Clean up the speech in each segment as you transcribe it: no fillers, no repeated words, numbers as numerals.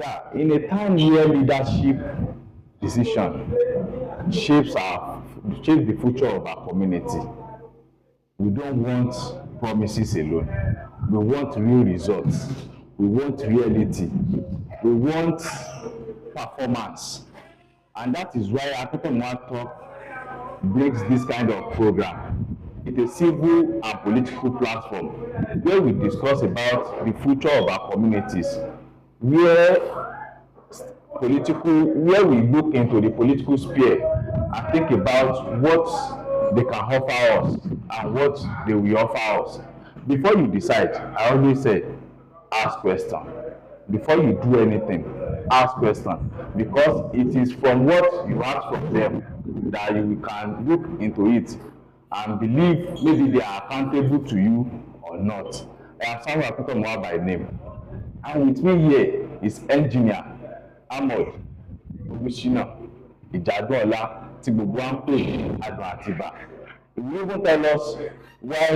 Yeah, in a time where leadership decision shapes the future of our community, we don't want promises alone. We want real results. We want reality. We want performance. And that is why Akintomiwa Talk brings this kind of program. It's a civil and political platform where we discuss about the future of our communities, where where we look into the political sphere and think about what they can offer us and what they will offer us. Before you decide, I always say, ask question. Before you do anything, ask question, because it is from what you ask from them that you can look into it and believe maybe they are accountable to you or not. I am Samuel Akintomiwa by name, and with me here is engineer Hamod Olushina Ijadunola tí gbogbo wa ń pè ní Adun Atiba. He will even tell us why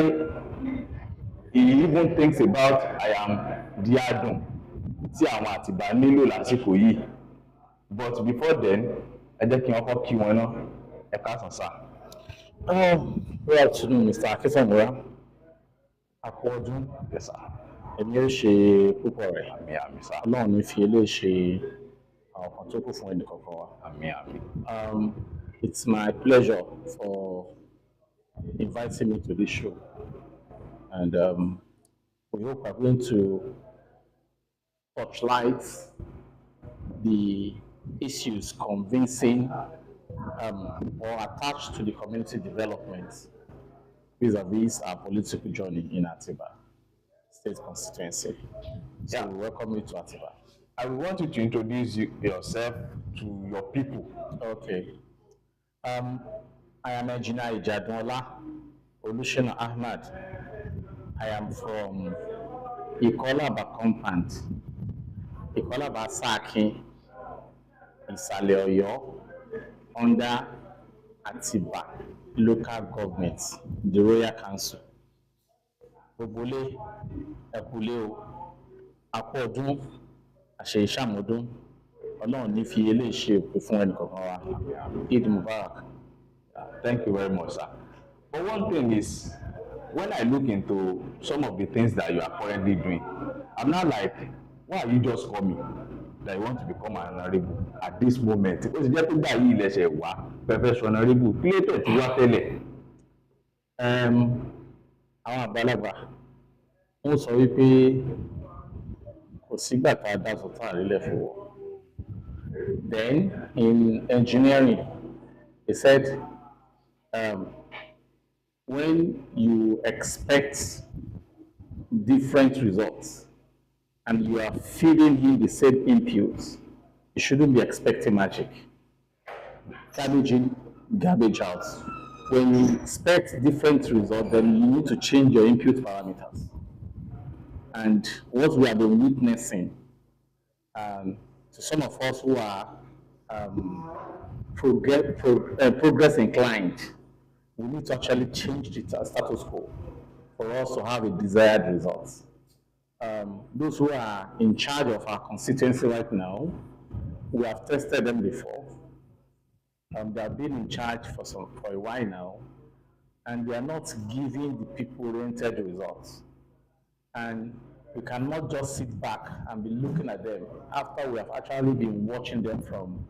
he even thinks about I am the Adun tí àwọn Atiba nílò lásìkò yìí. But before then, ẹ jẹ́ kí n kọ́kọ́ kí wọn náà. Ẹ káàsán sá. Good afternoon, Mr. Akintomiwa. Àkú ọdún. Yes, sir. Èmi yóò ṣe púpọ̀ rẹ̀. Àmín àmín sá. Ọlọ́run ní fi eléyìí ṣe àwọn kan tó kù fún ẹnì kọ̀ọ̀kan wa. Àmín àmín. It's my pleasure for inviting me to this show. And we hope we're going to touchlight the issues convincing or attached to the community development vis-a-vis our political journey in Atiba State Constituency. So Yeah. we welcome you to Atiba. I want you to introduce yourself to your people. Okay. I am Engineer Ijadunola Olushina Ahmad. I am from Ikolaba compound, Ikolaba Saki, Ìsàlẹ̀ Ọ̀yọ́, under Atiba local government, the Royal Council. Gbogbolé, ẹkúlé o, àkú ọdún, àṣẹ ìṣàmọ́dún, Ọlọ́run ní fi eléyìí ṣe òpin fún ẹnì kọ̀ọ̀kan wa. Eid Mubarak. Thank you very much, sir. But one thing is, when I look into some of the things that you are currently doing, I'm not like, why are you just coming that you want to become an honorable at this moment? Because you have to buy you less professional honorable. Later, to what tell Àwọn àgbàlagbà wọ́n sọ wípé kò sígbà tá a dá sọ̀tàn àrílẹ̀ fowó. Then in engineering, they said when you expect different results and you are feeding him the same inputs, you shouldn't be expecting magic. Garbage in, garbage out. When you expect different results, then you need to change your input parameters. And what we have been witnessing to some of us who are progress inclined, we need to actually change the status quo for us to have a desired result. Those who are in charge of our constituency right now, we have tested them before. They have been in charge for a while now, and they are not giving the people-oriented results. And we cannot just sit back and be looking at them after we have actually been watching them from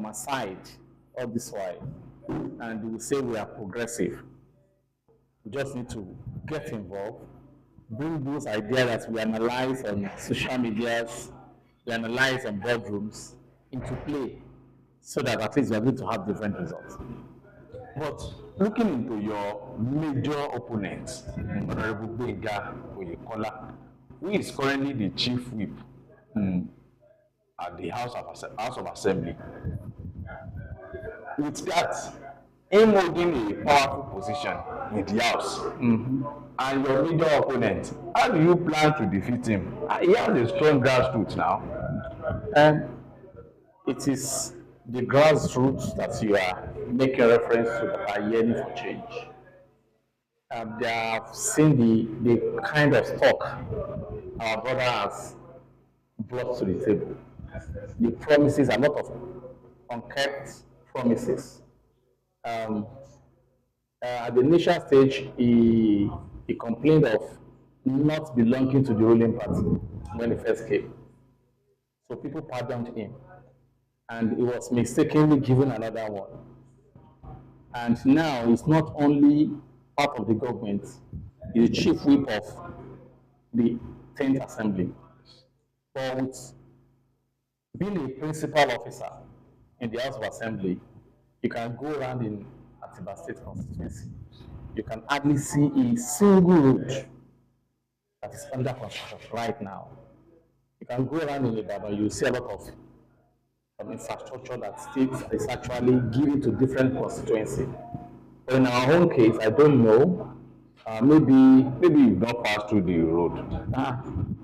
aside all this while, and we will say we are progressive. We just need to get involved, bring those ideas that we analyze on social medias, we analyze on boardrooms into play, so that at least we are going to have different results. But looking into your major opponent, Honorable Benga Oyekola, who is currently the chief whip at the House of Assembly, with that, him holding a powerful position in the House, and your major opponent, how do you plan to defeat him? He has a strong grassroots now. It is the grassroots that you are making reference to that are yearning for change. They have seen the kind of stock our brother has brought to the table. The promises, a lot of unkept promises. At the initial stage, he complained of not belonging to the ruling party when he first came. So people pardoned him, and he was mistakenly given another one. And now he's not only part of the government, he's the chief whip of the 10th Assembly. But with being a principal officer in the House of Assembly, you can go around in Atiba State Constituency. You can hardly see a single road that is under construction right now. You can go around in Ibadan, you see a lot of infrastructure that state is actually given to different constituencies. But in our own case, I don't know. Maybe you've not passed through the road.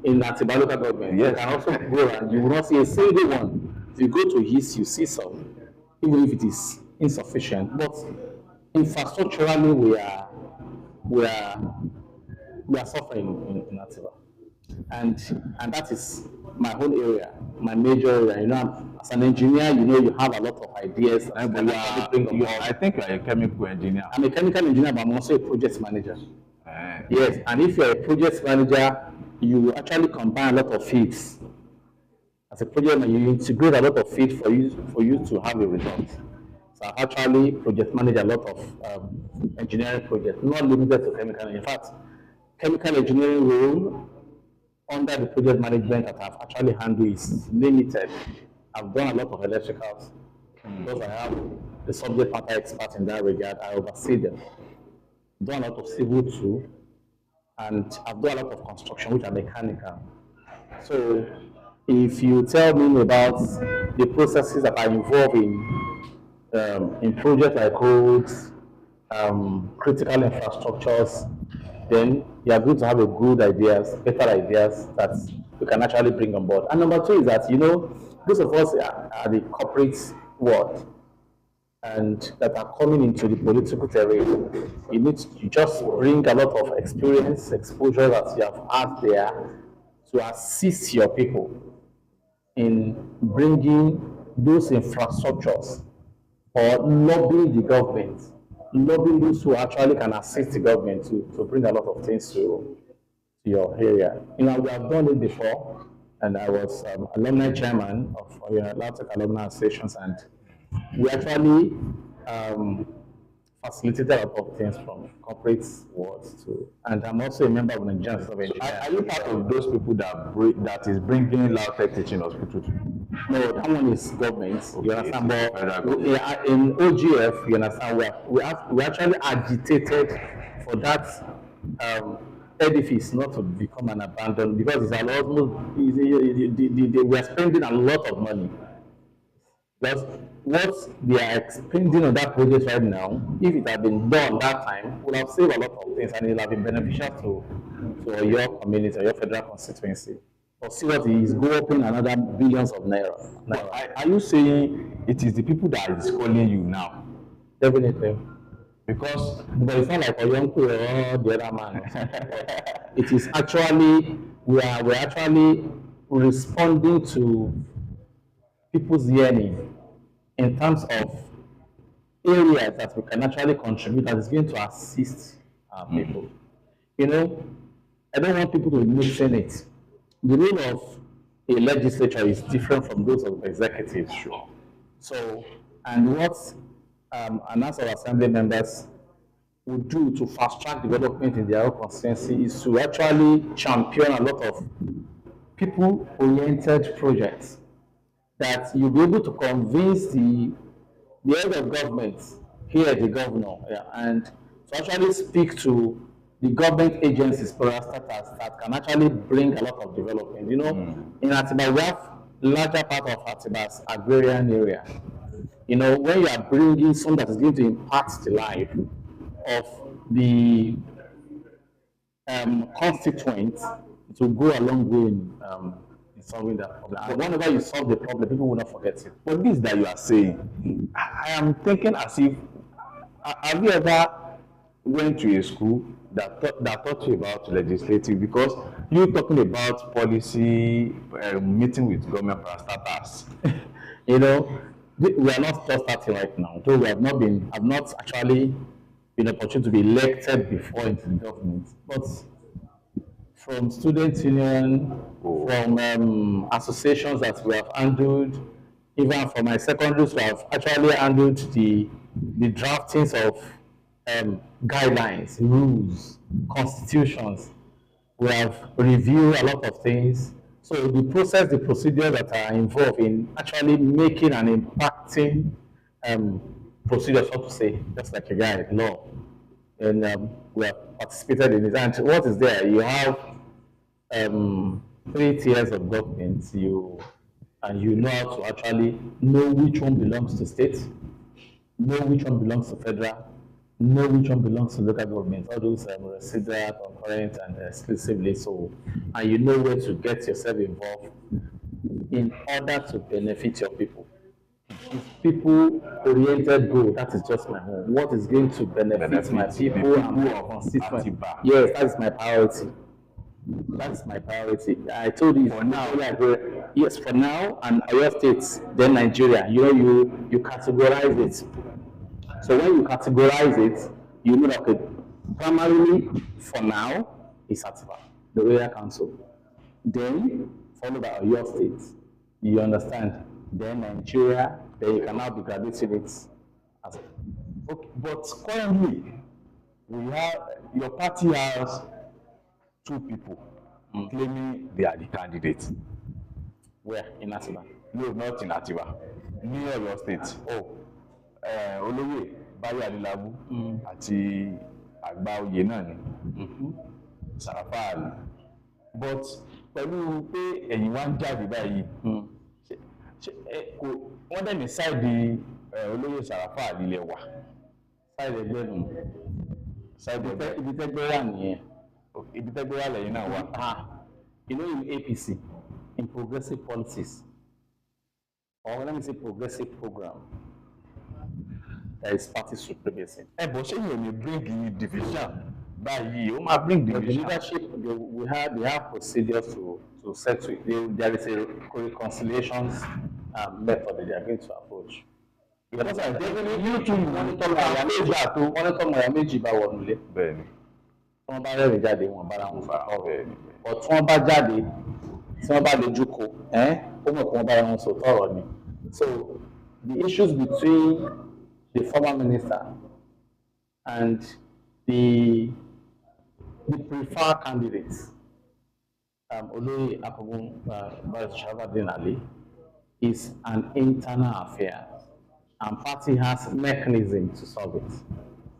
In Atiba local government, yes. You can also go around. You will not see a single one. If you go to East, you see some, even if it is insufficient. But infrastructurally, we are suffering in Atiba, and that is my whole area, my major area. You know, as an engineer, you know, you have a lot of ideas. I think you are a chemical engineer. I'm a chemical engineer, but I'm also a project manager. Yes, and if you're a project manager, you actually combine a lot of fields. As a project manager, you integrate a lot of fields for you to have a result. So I actually project manage a lot of engineering projects, not limited to chemical. In fact, chemical engineering role under the project management that I've actually handled is limited. I've done a lot of electricals because I have the subject matter expert in that regard. I oversee them. Done a lot of civil too, and I've done a lot of construction, which are mechanical. So if you tell me about the processes that are involved in projects like roads, critical infrastructures, then you are going to have a good ideas, better ideas that you can actually bring on board. And number two is that, you know, those of us are the corporate world and that are coming into the political terrain. You need to just bring a lot of experience, exposure that you have had there to assist your people in bringing those infrastructures or lobbying the government, lobbying those who actually can assist the government to bring a lot of things to your area. You know, we have done it before, and I was alumni chairman of Oyo Alumni Associations, and we actually facilitated a lot of things from corporate world too. And I'm also a member of the Nigerian Society of Engineers. Are you part of those people that is bringing LAUTECH teaching hospital to? No, that one is government. Okay, you understand? But in OGF, you understand, we actually agitated for that edifice not to become an abandoned, because it's a lot. We are spending a lot of money. Because what they are spending on that project right now, if it had been done that time, would have saved a lot of things, and it would have been beneficial to your community, your federal constituency. But see what is going up in another billions of naira. Are you saying it is the people that is calling you now? Definitely. Because but it's not like a young people or the other man. It is actually, we're actually responding to people's yearning in terms of areas that we can actually contribute that is going to assist our people. You know, I don't want people to miss it. The role of a legislature is different from those of executives. Sure. So, and what an House of Assembly members would do to fast-track development in their own constituency is to actually champion a lot of people-oriented projects that you'll be able to convince the head of government, here the governor, and to actually speak to the government agencies, parastatals, that can actually bring a lot of development. You know, in Atiba, we have larger part of Atiba's agrarian area. You know, when you are bringing something that is going to impact the life of the constituents, to go a long way in solving that problem. But whenever you solve the problem, people will not forget it. But this that you are saying, I am thinking as if, have you ever went to a school that taught you about legislative? Because you talking about policy, meeting with government for starters. You know, we are not just starting right now. So we have not been, have not actually been opportunity to be elected before into the government. But from student union, from associations that we have handled, even from my secondaries, we have actually handled the draftings of guidelines, rules, constitutions. We have reviewed a lot of things. So the process, the procedures that are involved in actually making and impacting procedures, so to say, just like a guy, law. And we have participated in it. And what is there? You have 3 tiers of government. You know how to actually know which one belongs to state, know which one belongs to federal, know which one belongs to local government, all those residual, concurrent, and exclusively so. And you know where to get yourself involved in order to benefit your people. People-oriented goal, that is just my home. What is going to benefit my people and my constituents? Yes, that is my priority. That's my priority. I told you for now. Yes, for now, and Oyo State, then Nigeria. You know, you categorize it. So when you categorize it, you know that okay, primarily for now is Atiba, the area council. Then followed by Oyo State. You understand? Then Nigeria. Then you can now be graduating it. As okay, but currently, your party has 2 people claiming they are the candidates. Where? In Atiba? No, not in Atiba. Near Oyo State. Oh, Olóyè Báyọ̀ Adélábù àti àgbà oyè náà ni Sàràfà Ali. But pẹ̀lú pé ẹ̀yin wá ń jáde báyìí, wọ́n dẹ̀ ní sáìdì Olóyè Sàràfà Ali lẹ wà. Sáìdì ẹgbẹ́ nù. Sáìdì ẹgbẹ́ ibi tẹ́gbẹ́ wà nìyẹn. Ibi tẹ́gbẹ́ wà lẹ́yìn náà wà. You know, in APC, in progressive policies, or let me say progressive program, there is party supremacy. But ṣé yóò ní bring division báyìí? Ó máa bring division. The leadership, they have procedures to settle it. There is a reconciliations method that they are going to approach. Because I definitely you too monitor mọ̀yà méjì bá wọnú ilé. Bẹ́ẹ̀ni. Tí wọ́n bá rẹ́rìn jáde, wọ́n bára wọn fà ọ́ bẹ́ẹ̀ ni. But tí wọ́n bá jáde, tí wọ́n bá lè jókòó, ó mọ̀ kí wọ́n bára wọn sòtọ́ ọ̀rọ̀ ni. So the issues between the former minister and the preferred candidates, Oloye Ali, is an internal affair, and party has mechanism to solve it.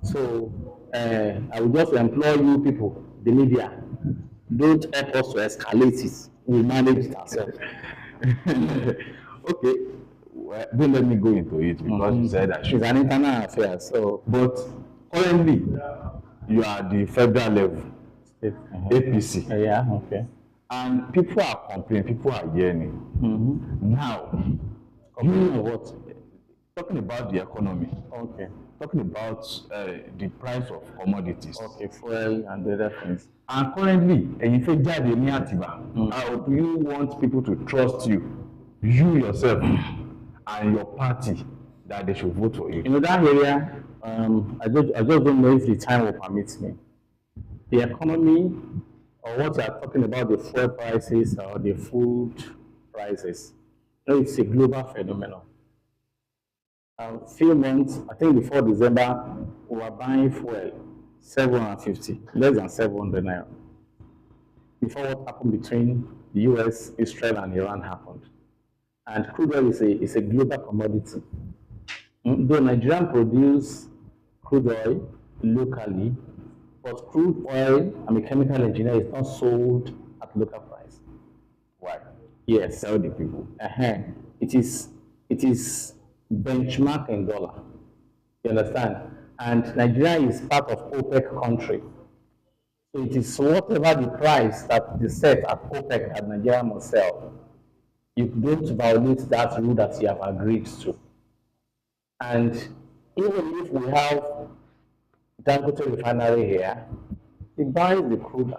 So I would just implore you people, the media, don't help us to escalate it. We manage it ourselves. Okay, well, don't let me go into it because you said that it's an internal affair. So, but currently you are the federal level, APC. Yeah, okay. And people are complaining, people are yearning. Now, complaining what? Talking about the economy. Okay. Talking about the price of commodities. Okay, fuel and other things. And currently, ẹ̀yin fẹ́ jáde ní Atiba. How do you want people to trust you, yourself, and your party, that they should vote for you? In that area, I just don't know if the time will permit me. The economy, or what you are talking about, the fuel prices or the food prices, it's a global phenomenon. A few months, I think before December, we were buying fuel 750, less than 700 naira. Before what happened between the US, Israel, and Iran happened. And crude oil is a global commodity. Though Nigerian produce crude oil locally, but crude oil, I'm a chemical engineer, is not sold at local price. Why? Yes. Tell the people. It is benchmark in dollar. You understand? And Nigeria is part of OPEC country. So it is whatever the price that is set at OPEC that Nigeria must sell. You don't violate that rule that you have agreed to. And even if we have Dangote refinery here, he buys the crude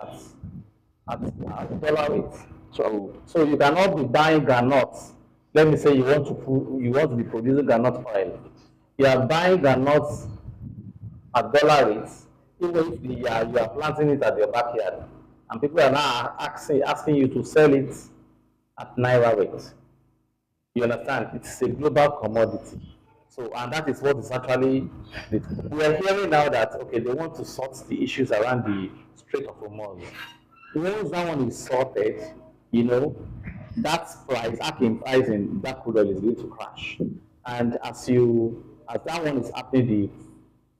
at dollar rate. So you cannot be buying granuts. Let me say you want to be producing granite oil. You are buying granuts at dollar rates, even if you are planting it at your backyard, and people are now asking you to sell it at naira rate. You understand? It's a global commodity. So, and that is what is actually, we are hearing now that, okay, they want to sort the issues around the Strait of Hormuz. Once that one is sorted, that price, asking price in that crude oil is going to crash. And as that one is happening,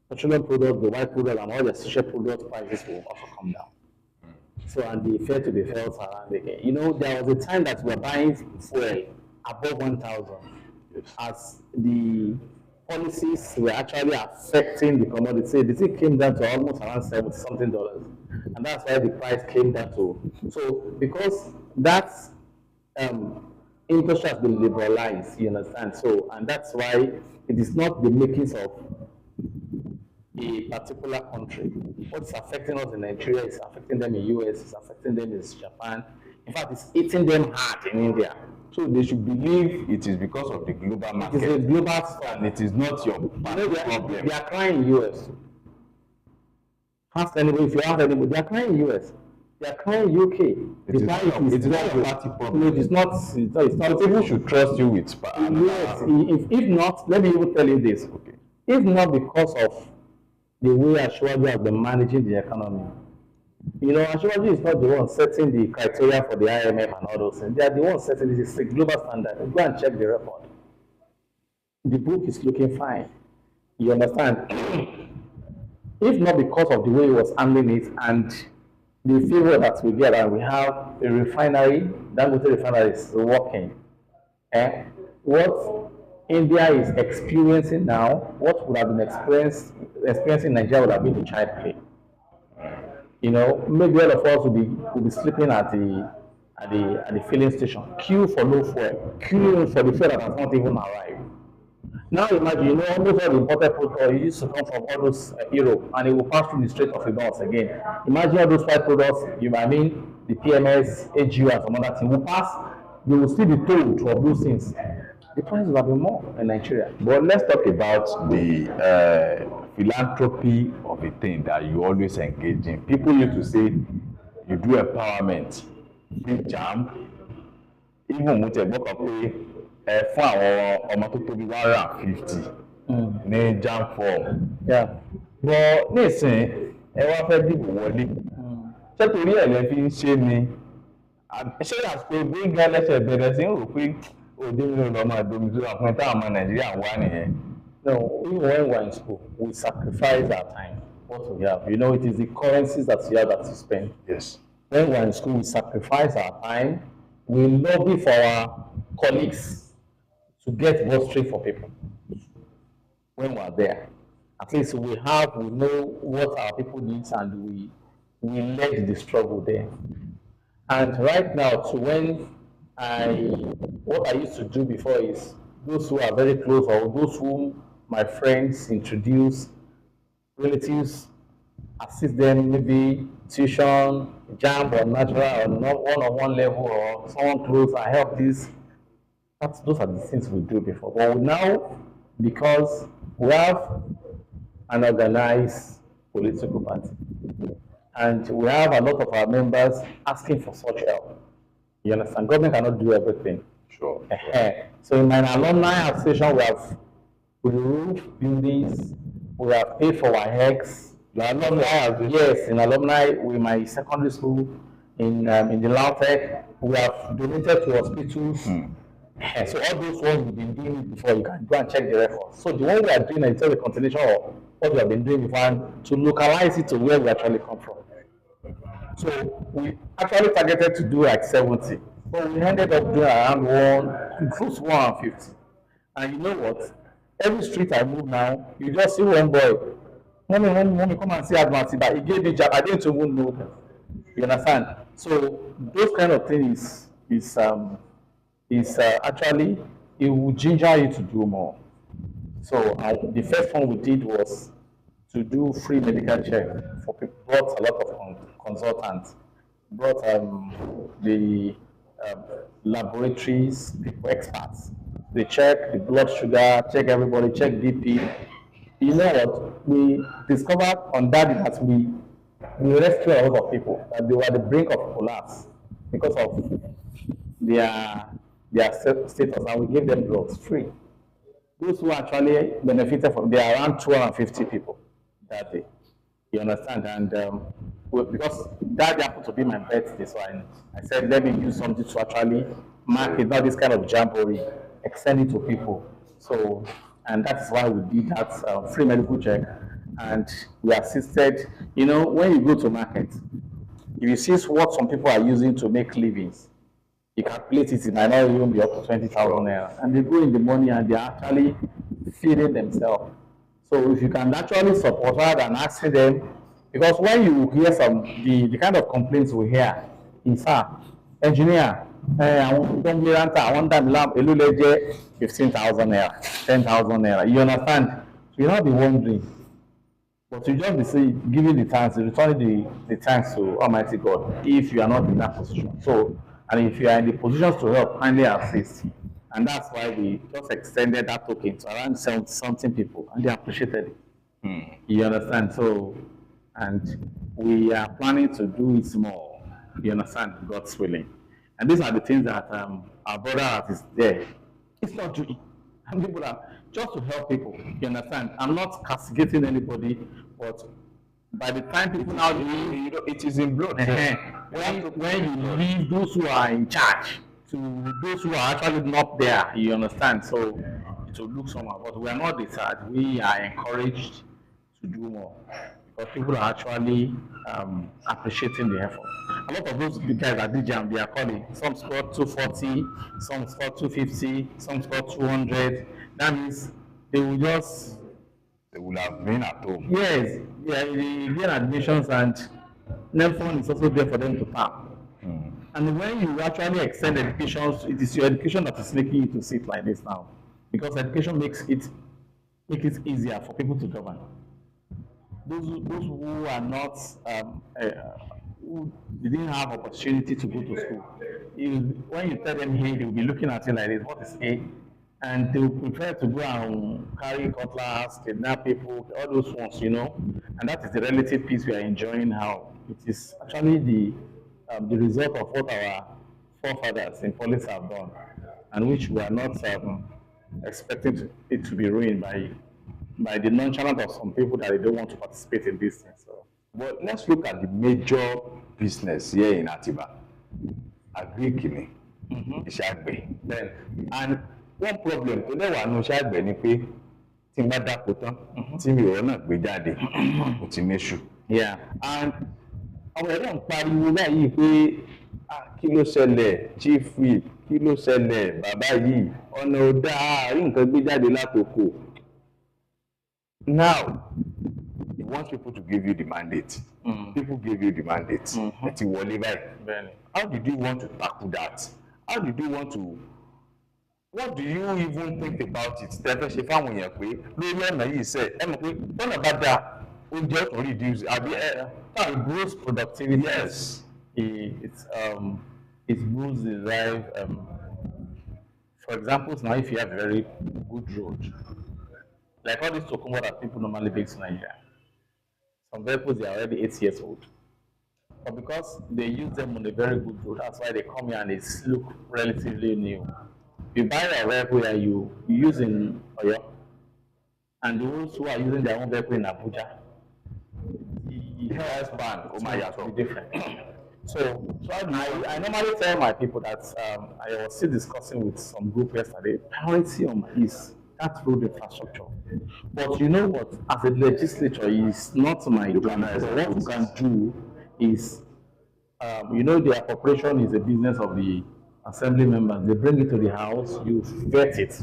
the petroleum product, the white crude oil, and all the essential product prices will also come down. So, and the effect to be felt around again. There was a time that we were buying fuel above 1,000, as the policies were actually affecting the commodity. The thing came down to almost around $70-something, and that's why the price came down to. So, because that industry has been liberalized, you understand. So, and that's why it is not the makings of a particular country. What's affecting us in Nigeria is affecting them in US, it's affecting them in Japan. In fact, it's eating them hard in India. So they should believe it is because of the global market. It is a global stuff. And it is not your problem. They are crying in US. Ask anybody, if you ask anybody, they are crying in US. They are crying in UK. It is not your party problem. No, it's not. It's not. People should trust you with. Yes. If not, let me even tell you this. Okay. If not because of the way Ashwaji has been managing the economy. Ashwaji is not the one setting the criteria for the IMF and all those things. They are the ones setting this. It's a global standard. Go and check the record. The book is looking fine. You understand? If not because of the way he was handling it and the favor that we get, and we have a refinery, Dangote refinery is working. What India is experiencing now, what would have been experiencing in Nigeria would have been the child play. Maybe all of us will be sleeping at the filling station, queue for no fuel, queue for the fuel that has not even arrived. Now imagine, almost all the imported products used to come from all those Europe, and it will pass through the Strait of Hormuz again. Imagine all those white products, the PMS, AGU, and some other things will pass. They will still be told of those things. The price will have been more in Nigeria. But let's talk about the philanthropy of a thing that you always engage in. People used to say you do empowerment, free jam, even mo tẹ̀ gbọ́ kan pé fún àwọn ọmọ tó tóbi 150 ní jam form. But nísìn ẹ wá fẹ́ dìbò wọlé. Ṣé torí ẹ̀ lẹ fi ń ṣe ni? Ṣé àsìkò gbígbá lẹ́sẹ̀ bẹ̀rẹ̀ sí ń rò pé òde mi ò lọ máa domi tó àpọn táwọn ọmọ Nàìjíríà wà nìyẹn? No, even when we're in school, we sacrifice our time. What we have, it is the currencies that you have that you spend. Yes. When we're in school, we sacrifice our time. We lobby for our colleagues to get bursary for people. When we're there, at least we know what our people need, and we led the struggle there. And right now, what I used to do before is those who are very close, or those whom my friends introduce, relatives, assist them, maybe tuition, jam, or natural, or not one-on-one level, or someone close, and help this. Those are the things we do before. But now, because we have an organized political party, and we have a lot of our members asking for such help. You understand? Government cannot do everything. Sure. So in my alumni association, we have roof buildings, we have paid for our eggs. Yes, in alumni, with my secondary school in the Lautech, we have donated to hospitals. So all those ones we've been doing before, you can go and check the records. So the one we are doing is a continuation of what we have been doing before, and to localize it to where we actually come from. So we actually targeted to do like 70, but we ended up doing around close to 150. And you know what? Every street I move now, you just see one boy. Mommy, come and see Adun Atiba. He gave me job. I didn't even know them. You understand? So those kind of things is actually, it will ginger you to do more. So the first one we did was to do free medical check for people, brought a lot of consultants, brought the laboratories, people, experts. They check the blood sugar, check everybody, check BP. You know what? We discovered on that day that we rescued a lot of people, that they were at the brink of collapse because of their status, and we gave them drugs free. Those who actually benefited from, there are around 250 people that day. You understand? And because that happened to be my birthday, so I said, let me use something to actually mark it, not this kind of jamboree, extend it to people. So, and that's why we did that free medical check. And we assisted, you know, when you go to market, if you see what some people are using to make livings, you calculate it might not even be up to 20,000 naira. And they go in the morning and they're actually feeding themselves. So if you can actually support rather than asking them, because when you hear the kind of complaints we hear is, engineer, I want them lamp, 15,000 naira, 10,000 naira. You understand? So you'll not be wondering. But you just be saying, giving the thanks, returning the thanks to Almighty God if you are not in that position. So, and if you are in the positions to help, kindly assist. And that's why we just extended that token to around something people, and they appreciated it. You understand? So, and we are planning to do it more. You understand? God's willing. And these are the things that our brother is there. It's not doing. And people are just to help people. You understand? I'm not castigating anybody, but by the time people now do, you know, it is in blood. When you leave those who are in charge to those who are actually not there, you understand? So it will look somehow, but we are not deterred. We are encouraged to do more because people are actually appreciating the effort. A lot of those big guys at DJAM, they are calling. Some scored 240, some scored 250, some scored 200. That means they will just... They will have been at home. Yes, yeah, they get admissions and NEMFON is also there for them to tap. And when you actually extend education, it is your education that is making you to sit like this now. Because education makes it easier for people to govern. Those who are not, who didn't have opportunity to go to school, when you tell them hey, they will be looking at you like this, what is A? And they will prefer to go and carry cutlass, kidnap people, all those ones, you know. And that is the relative peace we are enjoying now. It is actually the result of what our forefathers in police have done, and which we are not expecting it to be ruined by the nonchalance of some people that they don't want to participate in this thing. So, but let's look at the major business here in Atiba. Agrikini, Ishagbe. then, And one problem tó dẹ̀ wà ní Ishagbe ni pé tí n bá dáko tán, tí mi ò náà gbé jáde, kò ti méṣù. yeah, And àwọn ẹ̀rọ ń pariwo báyìí pé kí ló ṣẹlẹ̀ chief whip, kí ló ṣẹlẹ̀ bàbá yìí, ọ̀nà ò dáa, rí nǹkan gbé jáde látòkò. Now, he wants people to give you the mandate. People give you the mandate. Ẹ ti wọlé báyìí. How did you want to tackle that? How did you want to... What do you even think about it? Tẹ́fẹ́ ṣe fáwọn èèyàn pé lórí ọ̀nà yìí sẹ̀, ẹ mọ̀ pé bọ́nà bá dáa, oúnjẹ tó reduce àbí it grows productivity. yes. It boosts the drive. For example, now if you have a very good road, like all these Tokumbo that people normally bake in Nigeria, some vehicles they are already 8 years old, but because they use them on a very good road, that's why they come here and they look relatively new. You buy a vehicle that you use in Oyo, and those who are using their own vehicle in Abuja, the health ban will be different. So I normally tell my people that I was still discussing with some group yesterday, priority is that road infrastructure. But you know what, as a legislature, is not my job. What you can do is, you know, the appropriation is a business of the assembly members. They bring it to the house, you vet it.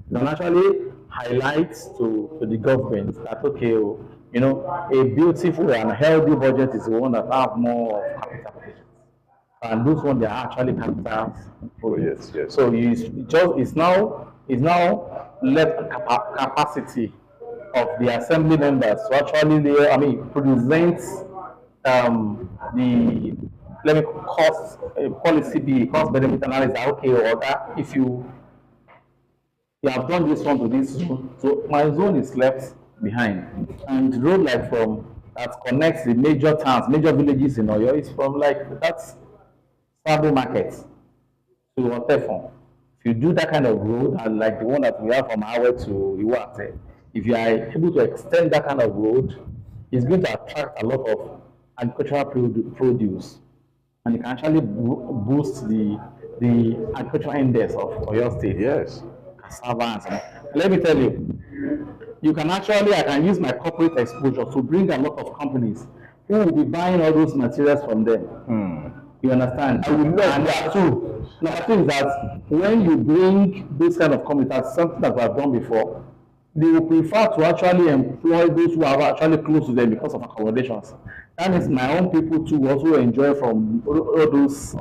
You can actually highlight to the government that, okay, you know, a beautiful and healthy budget is the one that have more of capital projects. And those ones, they are actually capital projects. Yes. So it's now left capacity of the assembly members to actually, present the let me cost policy be cost benefit analysis. Okay, or that if you have done this one to this zone, so my zone is left behind, and the road like from that connects the major towns, major villages in Oyo is from like that's Sabo Market to Otefon. If you do that kind of road, and like the one that we have from Awe to Iwate, if you are able to extend that kind of road, it's going to attract a lot of agricultural produce, and it can actually boost the agricultural index of Oyo State. Yes. Cassava and so on. Let me tell you, you can actually, I can use my corporate exposure to bring a lot of companies who will be buying all those materials from them. You understand? I will love that too. Number two is that when you bring those kind of companies, that's something that we have done before, they will prefer to actually employ those who are actually close to them because of accommodations. That means my own people too also enjoy from all those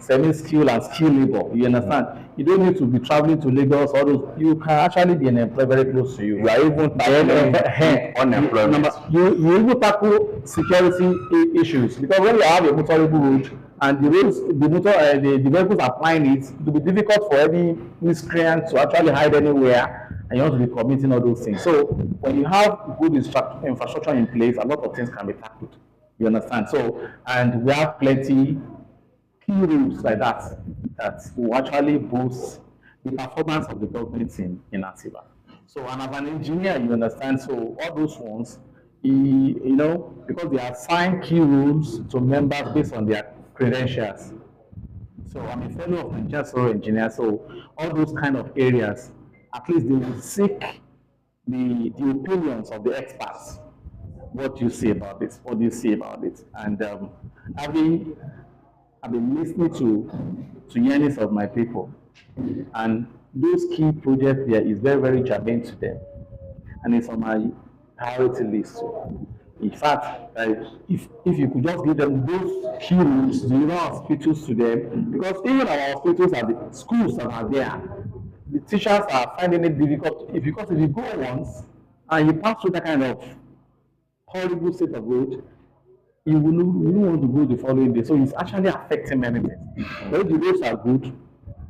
semi-skilled and skilled labor. You understand? You don't need to be traveling to Lagos. All those, you can actually be an employer very close to you. You are even tackling unemployment. You even tackle security issues, because when you have a motorable road and the vehicles applying it, it will be difficult for any miscreant to actually hide anywhere. And you want to be committing all those things. So when you have good infrastructure in place, a lot of things can be tackled. You understand? So, and we have plenty key rules like that will actually boost the performance of the government in Atiba. So, and as an engineer, you understand, so all those ones, because they assign key rules to members based on their credentials. So I'm a fellow of Nigerian soil engineer, so all those kind of areas, at least they will seek the opinions of the experts. What do you say about this? What do you say about it? And I've been listening to yearnings of my people, and those key projects there is very, very germane to them, and it's on my priority list. In fact, if you could just give them those key rules, the hospitals to them, because even our hospitals and the schools that are there, the teachers are finding it difficult because if you go once and you pass through that kind of horrible state of road, you will want to go the following day. So it's actually affecting many things. But if the roads are good,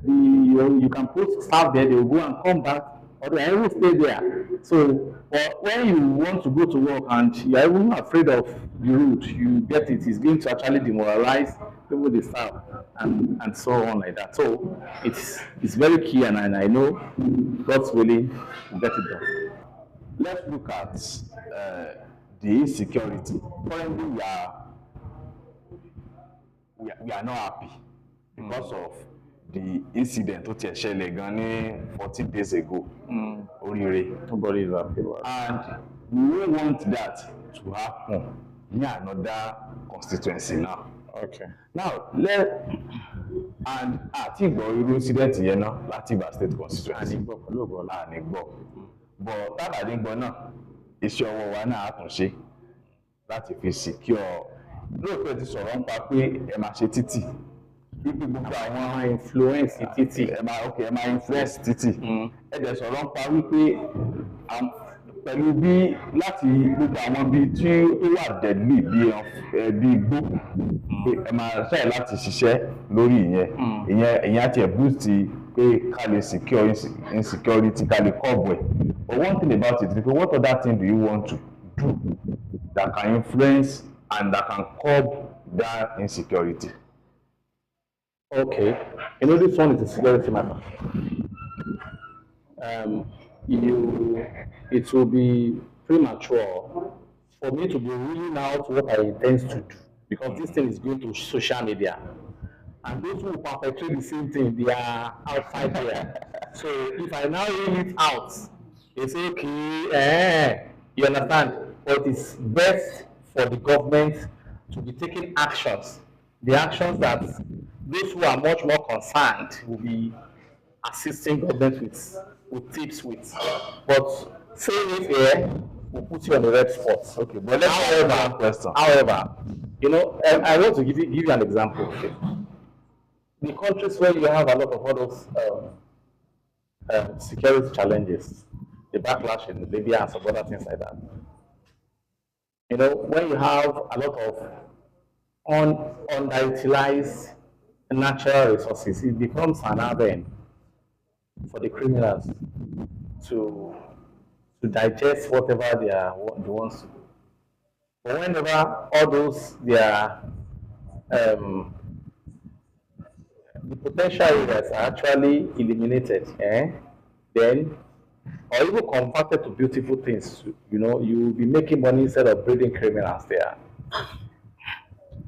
you can post staff there, they will go and come back, or they will stay there. So when you want to go to work and you are even afraid of the route, you get it's going to actually demoralize people, the staff, and so on like that. So it's very key, and I know God's willing to get it done. Let's look at the insecurity. Currently, we are not happy because of the incident tó tiẹ̀ ṣẹlẹ̀ gan ní 14 days ago. Orire. Nobody is happy about it. And we don't want that to happen in another constituency now. Okay. Now, and àti ìgbọ́ irú incident yẹn náà láti Atiba State Constituency. Ànígbọ́ pẹ̀lú ògbọ́n ànígbọ́. But tábà nígbọ́ náà, iṣẹ́ ọwọ́ wa náà á tún ṣe láti fi secure. Lóòótọ́ ti sọ̀rọ̀ ń pa pé ẹ máa ṣe títì. Wípé gbogbo àwọn influence títì. Ẹ máa influence títì. Ẹ dẹ̀ sọ̀rọ̀ ń pa wípé pẹ̀lú bí láti gbogbo àwọn ibi tí ó wà deadly bí igbó, ẹ máa ṣàì láti ṣiṣẹ́ lórí ìyẹn àti ẹ̀ boost pé ká lè secure insecurity, ká lè curb ẹ̀. But one thing about it is what other thing do you want to do that can influence and that can curb that insecurity? Okay, this one is a security matter. It will be premature for me to be ruling out what I intend to do, because this thing is going to social media, and those who perpetrate the same thing, they are outside there. So if I now rule it out, they say, okay, you understand, but it's best for the government to be taking actions, the actions that those who are much more concerned will be assisting government with tips with. But saying it here will put you on the red spot. Okay, but let's have a question. However, I want to give you an example. Okay? The countries where you have a lot of all those security challenges, the backlash in Libya and some other things like that. You know, when you have a lot of underutilized natural resources, it becomes an avenue for the criminals to digest whatever they want to. But whenever all those their the potential areas are actually eliminated, then or even converted to beautiful things, you know, you will be making money instead of breeding criminals there.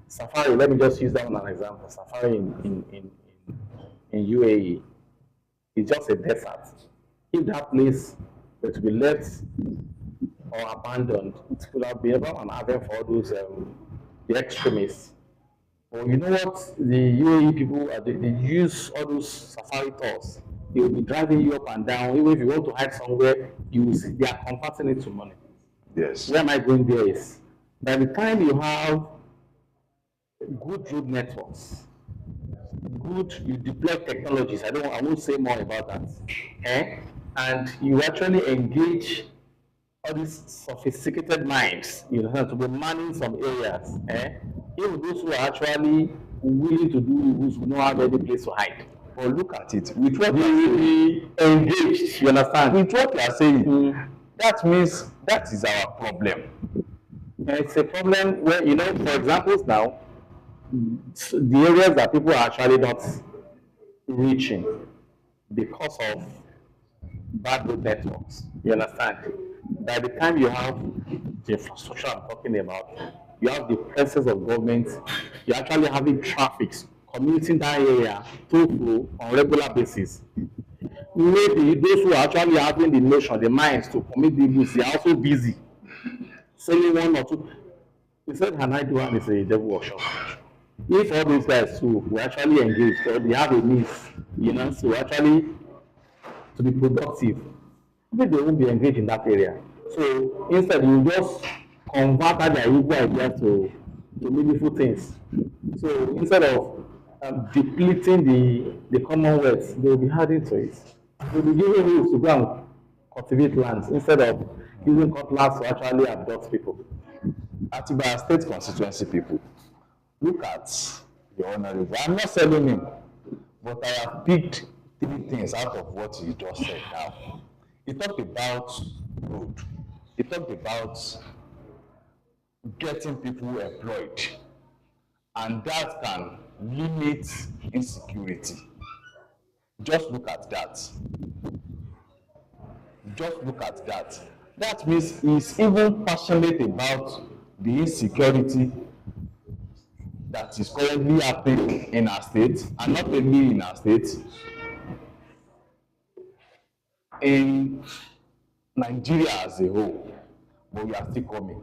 Safari, let me just use that one as an example. Safari in UAE is just a desert. If that place were to be left or abandoned, it could have been an haven for all those the extremists. But you know what? The UAE people, they use all those safari tours. They will be driving you up and down. Even if you want to hide somewhere, you will see they are converting it to money. Yes. Where am I going there is, by the time you have good road networks, you deploy technologies, I won't say more about that, and you actually engage all these sophisticated minds, you know, to be manning some areas, even those who are actually willing to do evils will not have any place to hide. But look at it, with what we engaged, you understand? With what you are saying, that means that is our problem. And it's a problem where, you know, for examples now, the areas that people are actually not reaching because of bad road networks, you understand? By the time you have the infrastructure I'm talking about, you have the presence of government, you're actually having traffic commuting that area through on regular basis. Maybe those who are actually having the notion, the minds to commit the abuse, they are also busy selling one or two. He said, "Can I do one?" It's a devil workshop. If all these guys too were actually engaged, or they have a means, you know, so actually to be productive, maybe they won't be engaged in that area. So instead, you just convert their evil ideas to meaningful things. So instead of depleting the commonwealth, they will be adding to it. They will be giving rules to go and cultivate lands instead of using cutlass to actually abduct people. Atiba State Constituency people, look at your honorable. I'm not selling him, but I have picked 3 things out of what he just said now. He talked about road. He talked about getting people employed, and that can limit insecurity. Just look at that. Just look at that. That means he's even passionate about the insecurity that is currently happening in our state, and not only in our state, in Nigeria as a whole. But we are still coming.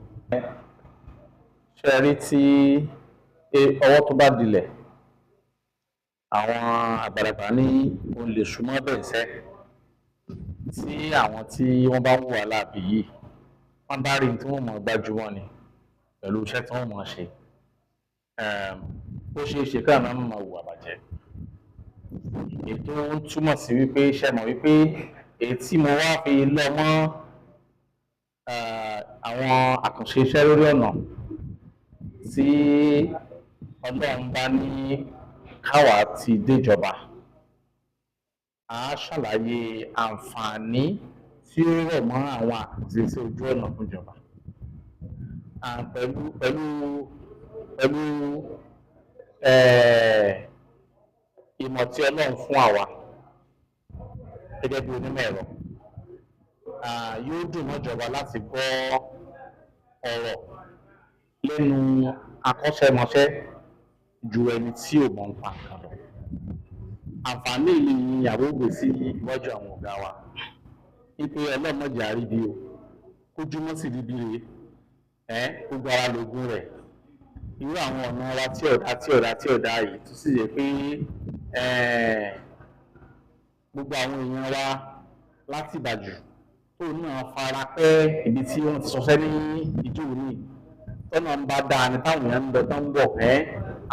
Charity, ọwọ́ tó bá dilẹ̀, àwọn àgbàlagbà ní òun lè súnmọ́ bẹ́ẹ̀ sẹ́, tí àwọn tí wọ́n bá wù wá láàbì yìí, wọ́n bá rí tí wọ́n mọ̀ gbájúmọ́ ni pẹ̀lú iṣẹ́ tí wọ́n mọ̀ ṣe. Ó ṣeé ṣe káà máa mọ̀ wù àbàjẹ́. Ètò ń túmọ̀ sí wípé ṣe mọ̀ wípé èyí tí mo wá fi lọ mọ́ àwọn àkànṣe iṣẹ́ lórí ọ̀nà tí Ọlọ́run bá ní káwa ti déjọba, a ṣàlàyé àǹfààní tí ó rọ̀ mọ́ àwọn àkànṣe iṣẹ́ ojú ọ̀nà fún ìjọba. Pẹ̀lú ìmọ̀ tí Ọlọ́run fún àwa gẹ́gẹ́ bí onímọ̀ ẹ̀rọ, yóò dùn mọ́jọba láti gbọ́ ọ̀rọ̀ lẹ́nu akọ́ṣẹ́mọṣẹ́ ju ẹni tí ò mọ̀ ń pa nǹkan lọ. Àǹfààní yìí ni ìyàwó gbé sí iwájú àwọn ọ̀gá wa wípé ọlọ́mọdé àríbi o, kójúmọ́ sì ríbi rèé, gbogbo ara lògùn rẹ̀. Irú àwọn ọ̀nà wa tí ọ̀dà yìí tó sì yẹ pé gbogbo àwọn èèyàn wa láti ìbàjù tó náà fara pẹ́ ibi tí wọ́n ti sọsẹ́ ní ìjọ òní tọ́nà ń bá dáa ní táwọn èèyàn ń lọ tán ń bọ̀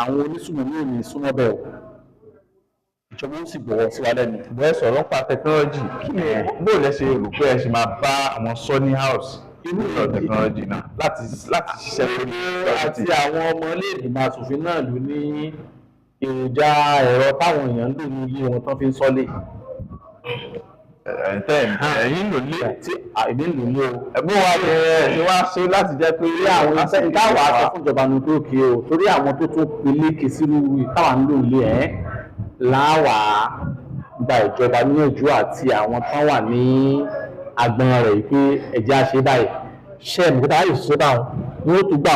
àwọn onísùnmọ̀ ní òní súnmọ́ bẹ́ẹ̀ o. ìjọba ó sì gbọ́wọ́ sí wa lẹ́nu. bẹ́ẹ̀ sọ̀rọ̀ pa technology kí ni bó lẹ ṣe rò pé ẹ ṣe máa bá àwọn sọ́ní house irú ìlọ technology náà láti ṣiṣẹ́ lórí àti àwọn ọmọ ilé ìgbìmọ̀ asòfin náà ló ní èròjà ẹ̀rọ táwọn èèyàn ń lò ní ilé wọn tán fi ń sọ́lé. ẹ̀yin ló lé tí èmi lò ní o. ẹ̀gbọ́n wa ni wá ṣe láti jẹ́ pé àwọn iṣẹ́ ìdáwà aṣọ fún ìjọba ní òkè o torí àwọn tó tún peléke sírú táwa ń lò lé ẹ̀ láwàá gba ìjọba níyànjú àti àwọn tán wà ní agbọn rẹ̀ pé ẹ̀jẹ̀ àṣẹ báyìí ṣe mọ̀tà láì ṣiṣẹ́ báwọn ni ó tún gba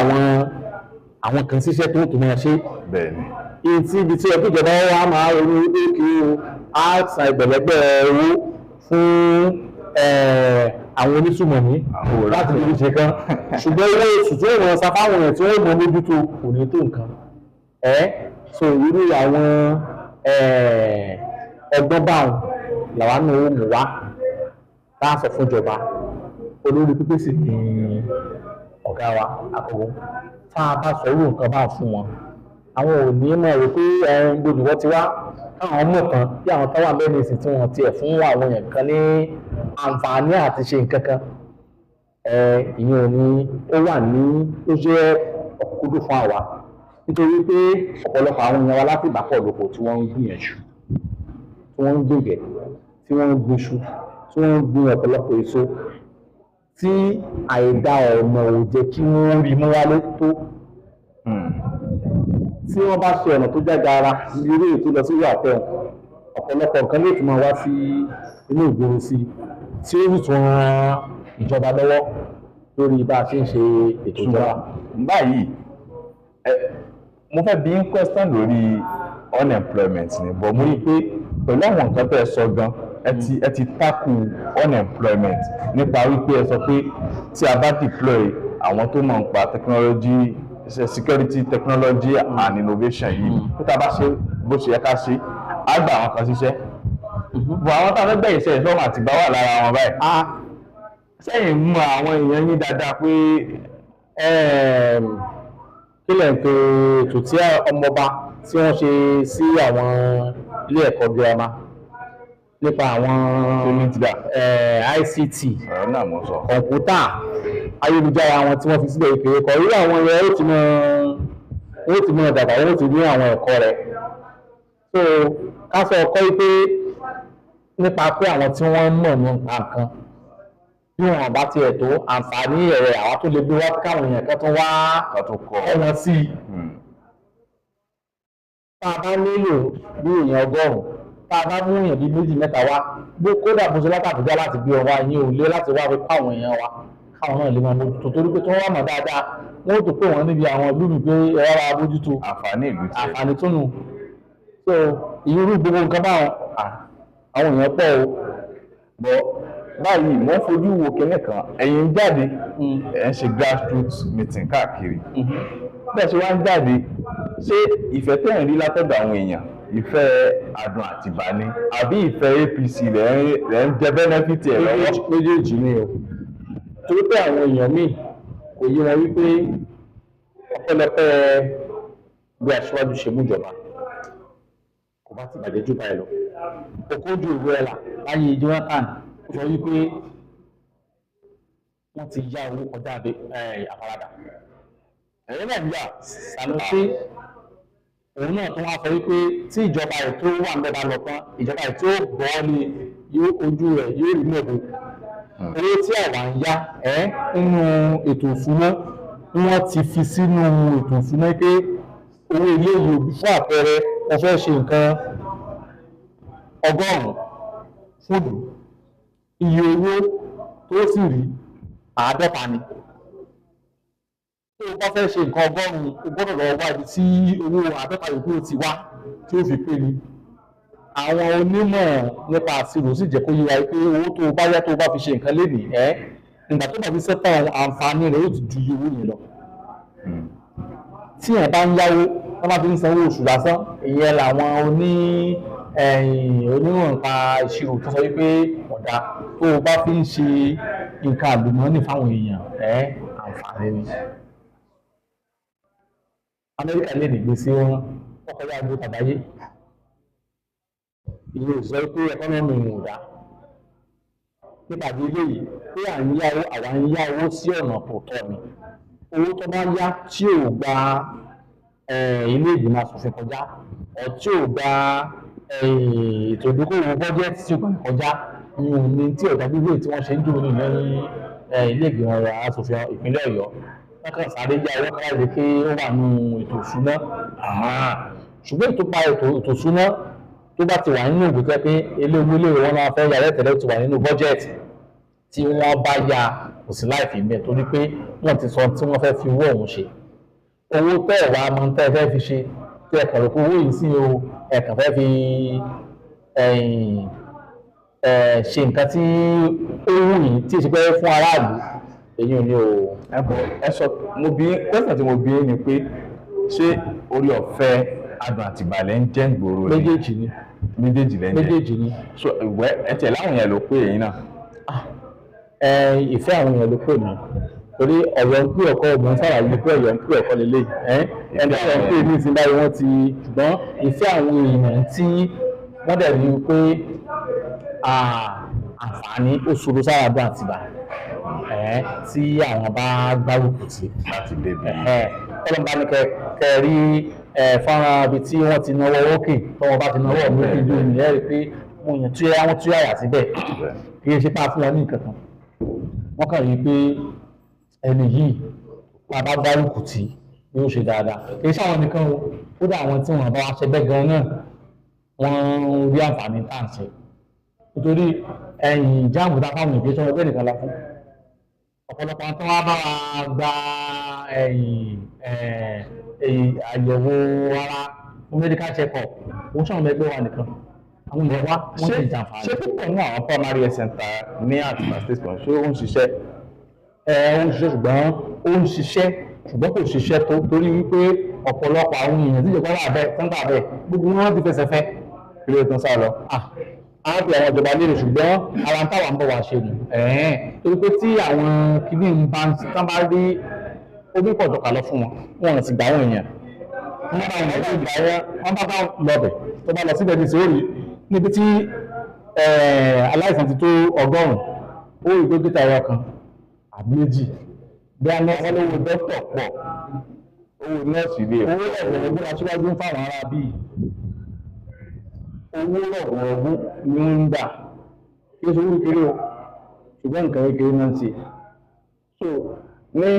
àwọn kan ṣiṣẹ́ tó tún máa ṣe. bẹ́ẹ̀ni. ibi tí ẹbí ìjọba wa máa ronú lókè o á san ẹgbẹ̀lẹ́gbẹ̀ owó fún àwọn onísùmọ̀mí láti fi ṣe kan ṣùgbọ́n owó oṣù tí wọ́n san fáwọn èèyàn tí wọ́n mọ mójútó kò ní tó nǹkan so irú àwọn ẹgbọ́n báwọn làwọn náà ó mú wá tá a sọ fún ìjọba olórí pípé sì ní ọ̀gá wa àkọ́kọ́ tá a bá sọ irú nǹkan bá fún wọn àwọn ò ní mọ̀ rò pé gbogbo wọn ti wá káwọn mọ̀ kan bí àwọn táwọn abẹ́rẹ́ ìsìn tí wọ́n tiẹ̀ fún àwọn èèyàn kan ní àǹfààní àti ṣe nǹkan kan ìyẹn ò ní ó wà ní ó jẹ́ ọ̀kúndùn fún àwa nítorí pé ọ̀pọ̀lọpọ̀ àwọn èèyàn wa láti ìbápọ̀ lóko tí wọ́n ń gbìyànjú tí wọ́n ń gbègẹ̀ tí wọ́n ń gbéṣu tí wọ́n ń gbin ọ̀pọ̀lọpọ̀ èso tí àìdá ọ̀nà ò jẹ́ kí wọ́n rí mú wálé tó tí wọ́n bá ṣe ọ̀nà tó jágara irú ètò lọ sí ìwà àtẹ̀wọ̀n ọ̀pọ̀lọpọ̀ nǹkan lè tún máa wá sí inú ìgboro sí tí ó sì tún ran ìjọba lọ́wọ́ lórí bá a ṣe ń ṣe ètò ìjọba. báyìí mo fẹ́ bí question lórí unemployment ni but mo rí i pé pẹ̀lú àwọn nǹkan tẹ́ ẹ sọ gan ẹ ti tackle unemployment nípa wípé ẹ sọ pé tí a bá deploy àwọn tó mọ̀ nípa technology security technology and innovation yìí tó tá a bá ṣe bó ṣe yẹ ká ṣe á gba àwọn kan ṣiṣẹ́ bọ̀ àwọn táwọn ẹgbẹ́ iṣẹ́ ìṣọ́mọ̀ Àtìbá wà lára wọn báyìí sẹ́yìn mọ àwọn èèyàn yín dáadáa pé kílẹ̀ pé ètò tí ọmọọba tí wọ́n ṣe sí àwọn ilé ẹ̀kọ́ girama nípa àwọn ICT kọ̀ǹpútà ayélujára àwọn tí wọ́n fi síbẹ̀ ìkéré kọ̀ irú àwọn rẹ̀ ó ti mọ dàgbà ó ti ní àwọn ẹ̀kọ́ rẹ̀ so ká sọ ọkọ yìí pé nípa pé àwọn tí wọ́n mọ̀ nípa nǹkan bí wọn bá tiẹ̀ tó àǹfààní ẹ̀rẹ̀ àwọn tó lè gbé wá káwọn èèyàn kan tó wá ẹ̀wọ̀n sí i tá a bá nílò bí èèyàn ọgọ́rùn-ún tá a bá mú èèyàn bíi méjì mẹ́ta wá bó kódà bó ṣe látàbújá láti gbé ọwọ́ yín ò lé láti wá fi kọ́ àwọn èèyàn wa káwọn náà lè máa mójútó torí pé tí wọ́n wà mọ̀ dáadáa wọ́n ó tó pé wọ́n níbi àwọn ìlú mi pé ẹ̀rọ wa mójútó àǹfààní tó nù so irú gbogbo nǹkan báwọn àwọn èèyàn pọ̀ o bọ́ báyìí mo ń fojú wo kinní kan ẹ̀yin jáde ẹ̀ ń ṣe grassroots meeting káàkiri bẹ́ẹ̀ ṣe wá ń jáde ṣé ìfẹ́ tẹ̀ ń rí látọ̀dọ̀ àwọn èèyàn ìfẹ́ Adun Atiba ni àbí ìfẹ́ APC rẹ̀ ń jẹ benefit ẹ̀ lọ́wọ́. méjèèjì ni o torí pé àwọn èèyàn míì kò yé wọn wípé ọpẹ́lọpẹ́ bí aṣíwájú ṣe mú ìjọba kò bá ti bàjẹ́ jù báyìí lọ Okojo Iweala láyé Jonathan ó sọ wípé wọ́n ti yá owó kọjá àfaradà ẹ̀yìn náà ń yà Sanusi òun náà tó wá sọ wípé tí ìjọba ẹ̀ tó wà ń bẹ́ẹ̀ bá lọ tán ìjọba ẹ̀ tó gbọ́ ni ojú rẹ̀ yóò rí mọ̀bù owó tí àwa ń yá nínú ètò ìṣúná wọ́n ti fi sínú ètò ìṣúná pé owó ilé yìí fún àpẹẹrẹ wọ́n fẹ́ ṣe nǹkan 100 fúdù iye owó tó sì rí 50 ni tó o bá fẹ́ ṣe nǹkan 100 o gbọ́dọ̀ lọ wá ibi tí owó 50 yòókù ti wá tí ó fi pé ni àwọn onímọ̀ nípa àṣírò sì jẹ́ kó yé wa pé owó tó o bá yá tó o bá fi ṣe nǹkan lénìí nígbà tó bá fi sẹ́tà àǹfààní rẹ̀ yóò ti ju iye owó yẹn lọ tí ẹ̀ bá ń yáwó wọ́n bá fi ń sanwó oṣù lásán ìyẹn làwọn onímọ̀ nípa ìṣirò tó sọ wípé ọ̀dà tó o bá fi ń ṣe nǹkan àlùmọ́ọ́nì fáwọn èèyàn àǹfààní ni. Amẹ́ríkà lè dìgbé sí wọn kọ́kọ́ yá gbó tàbáyé ìyẹn ò sọ pé ẹkọ́nọ́mì wọn ò dá nípa bí eléyìí pé àwa ń yá owó sí ọ̀nà kò tọ́ ni owó tó bá yá tí ò gba ilé ìgbìmọ̀ asòfin kọjá ọ̀ tí ò gba ètò ìdókòwò bọ́jẹ́tì tí ò gbà kọjá ní òní tí ọ̀gá gbígbé tí wọ́n ṣe ń dúró lẹ́yìn ilé ìgbìmọ̀ asòfin ìpínlẹ̀ Ọ̀yọ́ wọ́n kàn sáré já owó kan láti pé ó wà nínú ètò ìṣúná ṣùgbọ́n ètò pa ètò ìṣúná tó bá ti wà nínú ìwé tó pé ilé wọn náà fẹ́ yàrá ìtẹ̀lẹ́ ti wà nínú bọ́jẹ́tì tí wọ́n bá ya kò sí láì fi bẹ́ẹ̀ torí pé wọ́n ti sọ tí wọ́n fẹ́ fi owó ọ̀hún ṣe owó tẹ́ ẹ̀ wá máa ń tẹ́ ẹ fẹ́ fi ṣe tí ẹ kàn rò pé owó yìí sí o ẹ kàn fẹ́ fi ṣe nǹkan tí ó wù yìí tí èsì pé fún aráàlú èyí ò ní o. ẹ sọ mo bí question tí mo bí ni pé ṣé orí ọ̀fẹ́ Adun Atiba lẹ́ ń jẹ́ ìgboro ni méjèèjì ni méjèèjì ni so ìwẹ́ ẹ tiẹ̀ láwọn yẹn ló pé èyí náà. ìfẹ́ àwọn èèyàn ló pè mí torí Ọ̀yọ́ ń pè ọkọ ọgbọ̀n sàlàyé pé Ọ̀yọ́ ń pè ọkọ lélẹ̀ ẹni tí wọ́n pè ní ìsìn báyìí wọ́n ti ṣùgbọ́n ìfẹ́ àwọn èèyàn tí wọ́n dẹ̀ rí pé àǹfààní ó ṣòro sára Adun Atiba tí àwọn bá gbárùkù tì láti débi tọ́lọ́ bá ní kẹ́ rí fọ́nrán ibi tí wọ́n ti náwó òkè tọ́wọ́ bá ti náwó ọ̀mú ìlú ìyẹn rí pé mo yàn tí wọ́n tú àyà síbẹ̀ kì í ṣe pa fún wọn ní nǹkan kan wọ́n kàn rí pé ẹni yìí bàbá gbárùkù tì ni ó ṣe dáadáa kì í ṣe àwọn nìkan o kódà àwọn tí wọ́n bá wá ṣẹgbẹ́ gan náà wọ́n rí àǹfààní tá à ń ṣe nítorí ẹ̀yìn jáàmù tá fáwọn ìgbésẹ̀ wọn ẹgbẹ́ nìkan la fún ọ̀pọ̀lọpọ̀ àwọn tó wá bá wa gba àyẹ̀wò ara medical check-up ó ṣàwọn ẹgbẹ́ wa nìkan àwọn ìyẹn wá wọ́n ti jàǹfààní. ṣé púpọ̀ ní àwọn primary health center ní Atiba State Constituency ṣé ó ń ṣiṣẹ́? ó ń ṣiṣẹ́ ṣùgbọ́n kò ṣiṣẹ́ tó torí wípé ọ̀pọ̀lọpọ̀ àwọn èèyàn tí ìjọba wà bẹ́ẹ̀ tó ń gbà bẹ́ẹ̀ gbogbo wọn ti fẹsẹ̀ fẹ́ kí ló tún sá lọ. àwọn bí àwọn ìjọba lérò ṣùgbọ́n ara ń táwọn ń bọ̀ wá ṣe nù torí pé tí àwọn kìíní ń bá tán bá rí omi pọ̀ tọ́ka lọ fún wọn wọn sì gbà àwọn èèyàn wọ́n bá lọ́bẹ̀ tó bá lọ síbẹ̀ ní sórí níbi tí aláìsàn ti tó 100 ó rí dókítà ẹyọ kan àbí méjì bí a náà lówó dókítà pọ̀ owó nọ́ọ̀sì ilé owó ọ̀gbọ̀n aṣíwájú ń fáwọn ará bíi owó ọ̀gbọ̀n ni wọ́n ń gbà kí ó ṣe owó kékeré o ṣùgbọ́n nǹkan kékeré náà ń ṣe so ní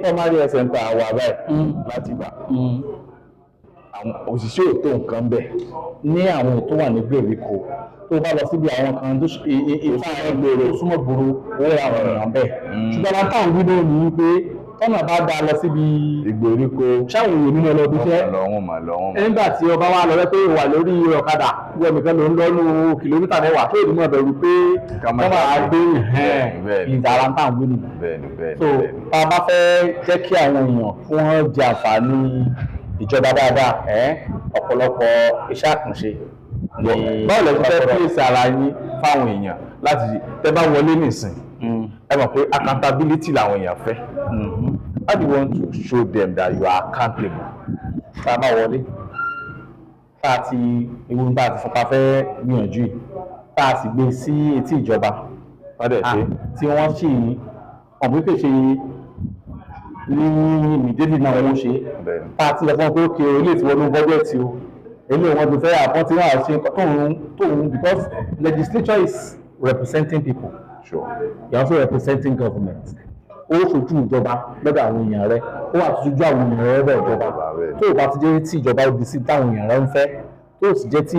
primary health center wà báyìí láti bá àwọn òṣìṣẹ́ ò tó nǹkan bẹ́ẹ̀ ní àwọn ètò wà ní gbèríko tó bá lọ síbi àwọn kan tó súnmọ́ gbòòrò owó àwọn èèyàn bẹ́ẹ̀ ṣùgbọ́n àwọn táwọn gbé lónìí ní pé tọ́nà bá dá lọ síbi ìgbèríko ṣáwọn èèyàn nínú ọlọ́dún jẹ́ nígbà tí ọba wa lọ rẹ́ pé wà lórí ọ̀kadà wọ́n nìkan ló ń lọ́nu kìlómítà 10 tó ìdí mọ̀ bẹ̀rù pé wọ́n máa gbé ìdára ń tàn gbóni. so tá a bá fẹ́ jẹ́ kí àwọn èèyàn fún wọn jẹ àǹfààní ìjọba dáadáa ọ̀pọ̀lọpọ̀ iṣẹ́ àkànṣe. báwo lẹ ti fẹ́ pèsè ara yín fáwọn èèyàn láti tẹ́ bá wọlé nìsín ẹ mọ̀ pé accountability làwọn èèyàn fẹ́. How do you want to show them that you are accountable? tá a bá wọlé tá a ti ewu tá a ti fọpa fẹ́ gbìyànjú yìí tá a sì gbé sí etí ìjọba tí wọ́n sì ọ̀bùkẹ́ ṣe ní ìmìdédì náà wọ́n ṣe tá a ti lọ fún pé ókè ilé ìtiwọ́n ló ń bọ́jẹ́tì o ilé wọn ti fẹ́ àpọ́n tí wọ́n á ṣe tóun because legislature is representing people. Sure. You are also representing government. Ó ṣojú ìjọba lọ́dọ̀ àwọn èèyàn rẹ̀ ó wà tó ṣojú àwọn èèyàn rẹ̀ lọ́dọ̀ ìjọba tó o bá ti jẹ́ tí ìjọba ó di sí táwọn èèyàn rẹ̀ ń fẹ́ tó o sì jẹ́ tí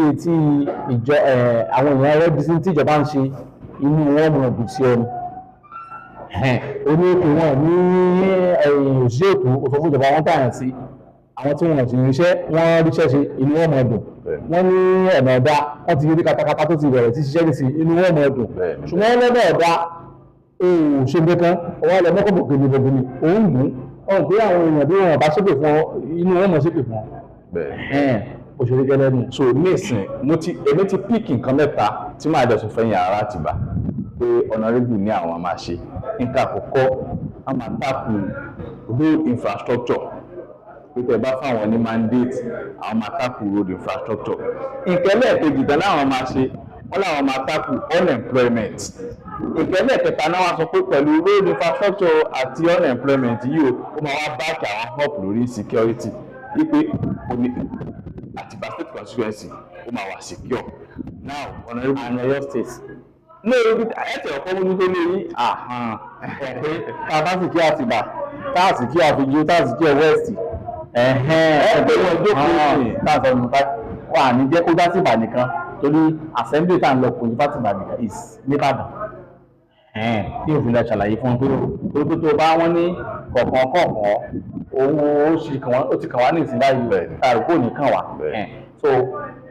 àwọn èèyàn rẹ̀ di sí tí ìjọba ń ṣe inú wọn mọ̀ ọ̀dùn sí ọ̀nù. Oní ètò wọn ní òṣìṣẹ́ ètò òfófó ìjọba wọn tààyàn sí àwọn tí wọn sì ríṣẹ́ wọn ríṣẹ́ ṣe inú wọn mọ̀ ọ̀dùn wọ́n ní ọ̀nà ọ̀dá wọ́n ti rí katakata tó ti bẹ̀rẹ̀ tí ṣiṣẹ́ sí inú wọn mọ̀ ọ̀dùn ṣùgbọ́n lọ́dọ̀ ọ̀dá ṣe nǹkan ọwọ́ lọ mọ́kànlá gbẹ̀gbẹ̀gbẹ̀ òun mú ọ̀hún pé àwọn èèyàn bí wọn bá ṣépè fún ọ inú wọn mọ̀ ṣépè fún ọ òṣèré gẹ́lẹ́ nù. so nísìn èmi ti píìkì nǹkan mẹ́ta tí màá dẹ̀ sọ fẹ́yìn ará Atiba pé honorable ní àwọn máa ṣe nǹkan àkọ́kọ́ a máa tàkù road infrastructure pé tẹ́ bá fáwọn ní mandate àwọn máa tackle road infrastructure. Ìkẹ́lẹ̀ kejì tán láwọn máa ṣe wọ́n láwọn máa tackle unemployment. Ìkẹ́lẹ̀ kẹta náà wá sọ pé pẹ̀lú road infrastructure àti unemployment yìí ó máa wá báàkì àwọn up lórí insecurity wípé Atiba State Constituency ó máa wà secure. Now ọ̀nà Oyo State ní orí ẹ̀tẹ̀ ọ̀pọ̀ mú tó lè rí tàbá sì kí Atiba táàsì kí àfijó táàsì kí west ẹgbẹ́ wọn jókòó ní táàsì ọdún wà ní jẹ́ kó dátìbà nìkan torí assembly tá à ń lọ kò ní fátìbà nìkan is nìbàdàn tí òfin lọ ṣàlàyé fún pé tó bá wọn ní kọ̀ọ̀kan owó ó ti kàn wá ní ìsìn báyìí àrùkò nìkan wà so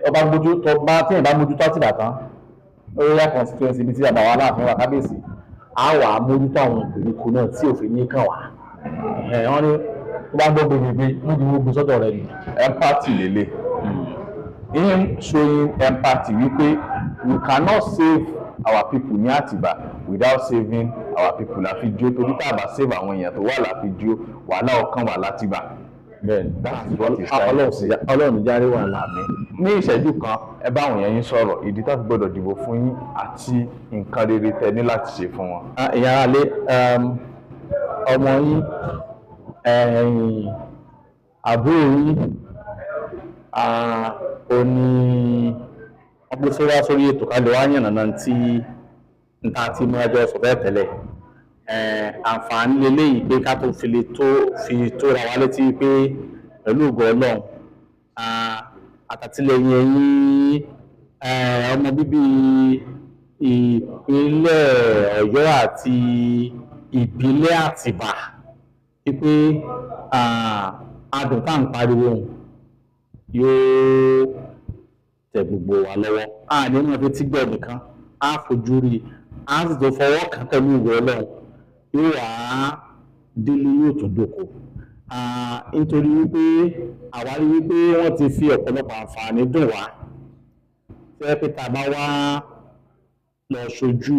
ọba gbójú tó bá tí ìbá mójútó Atiba tán area constituency bí tí àbáwá láàfin wà kábíyèsí á wà á mójútó àwọn ìgbèríko náà tí òfin ní kàn wá wọ́n ní tó bá gbọ́ gbogbo níbi gbogbo sọ́dọ̀ rẹ̀ ni empathy lélẹ̀ in showing empathy wípé we cannot save our people ní Atiba without saving our people láfijó torí tá a bá save àwọn èèyàn tó wà láfijó wàhálà ọkàn wà l'Atiba. Ọlọ́run járe wà láàmì. Ní ìṣẹ́jú kan ẹ bá àwọn èèyàn yín sọ̀rọ̀ ìdí tó fi gbọ́dọ̀ dìbò fún yín àti nǹkan rere tẹ́ ní láti ṣe fún wọn. Ìyára lé ọmọ yín àbúrò yín ó ní ọgbẹ́ sọ́wọ́ sórí ètò kalẹ̀ wá yànnà náà tí n ta ti mú ẹjọ́ sọ bẹ́ẹ̀ tẹ́lẹ̀ àǹfààní lélẹ́yìí pé ká tó fi tó ra wá létí pé pẹ̀lú ògo Ọlọ́run àtàtìlẹ́yìn ẹ̀yin ọmọ bíbí ìpínlẹ̀ Ọ̀yọ́ àti ìbílẹ̀ Atiba wípé adùn tá à ń pariwo yóò tẹ gbogbo wa lọ́wọ́ àní wọn fi tí gbọ́ nìkan á fojú rí á sì tó fọwọ́ kàn pẹ̀lú ògo Ọlọ́run yóò wá délé yóò tó dóko nítorí wípé àwárí wípé wọ́n ti fi ọ̀pọ̀lọpọ̀ àǹfààní dùn wá tí wọ́n pé tá a bá wá lọ ṣojú